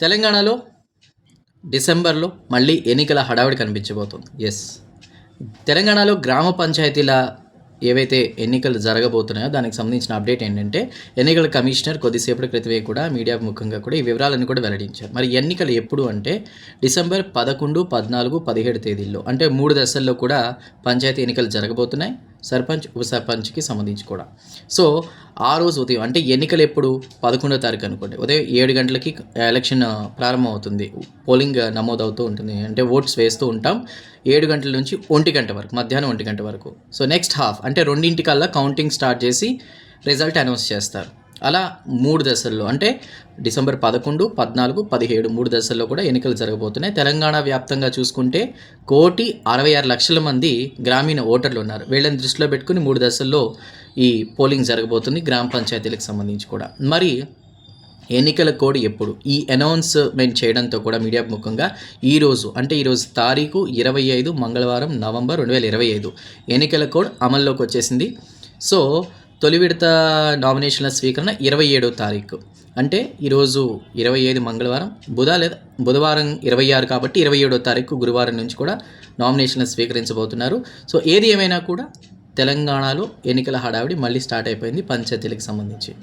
తెలంగాణలో డిసెంబర్లో మళ్ళీ ఎన్నికల హడావిడి కనిపించబోతుంది. ఎస్, తెలంగాణలో గ్రామ పంచాయతీల ఏవైతే ఎన్నికలు జరగబోతున్నాయో దానికి సంబంధించిన అప్డేట్ ఏంటంటే, ఎన్నికల కమిషనర్ కొద్దిసేపటి క్రితమే కూడా మీడియా ముఖంగా కూడా ఈ వివరాలను కూడా వెల్లడించారు. మరి ఎన్నికలు ఎప్పుడు అంటే డిసెంబర్ 11, 14, 17 తేదీల్లో, అంటే 3 దశల్లో కూడా పంచాయతీ ఎన్నికలు జరగబోతున్నాయి. సర్పంచ్, ఉప సర్పంచ్కి సంబంధించి కూడా. సో ఆ రోజు ఉదయం, అంటే ఎన్నికలు ఎప్పుడు 11వ తారీఖు అనుకోండి, ఉదయం 7 గంటలకి ఎలక్షన్ ప్రారంభం అవుతుంది, పోలింగ్ నమోదవుతూ ఉంటుంది, అంటే ఓట్స్ వేస్తూ ఉంటాం 7 గంటల నుంచి 1 గంట వరకు, మధ్యాహ్నం 1 గంట వరకు. సో నెక్స్ట్ హాఫ్ అంటే 2:00కల్లా కౌంటింగ్ స్టార్ట్ చేసి రిజల్ట్ అనౌన్స్ చేస్తారు. అలా 3 దశల్లో, అంటే డిసెంబర్ 11, 14, 17 3 దశల్లో కూడా ఎన్నికలు జరగబోతున్నాయి. తెలంగాణ వ్యాప్తంగా చూసుకుంటే 1,66,00,000 మంది గ్రామీణ ఓటర్లు ఉన్నారు. వీళ్ళని దృష్టిలో పెట్టుకుని 3 దశల్లో ఈ పోలింగ్ జరగబోతుంది, గ్రామ పంచాయతీలకు సంబంధించి కూడా. మరి ఎన్నికల కోడ్ ఎప్పుడు, ఈ అనౌన్స్మెంట్ చేయడంతో కూడా మీడియా ముఖంగా ఈరోజు, అంటే ఈరోజు తారీఖు 25 మంగళవారం నవంబర్ 2025 ఎన్నికల కోడ్ అమల్లోకి వచ్చేసింది. సో తొలి విడత నామినేషన్ల స్వీకరణ 27వ తారీఖు, అంటే ఈరోజు 25 మంగళవారం, బుధవారం 26 కాబట్టి 27వ తారీఖు గురువారం నుంచి కూడా నామినేషన్లు స్వీకరించబోతున్నారు. సో ఏది ఏమైనా కూడా తెలంగాణలో ఎన్నికల హడావిడి మళ్ళీ స్టార్ట్ అయిపోయింది పంచాయతీలకు సంబంధించి.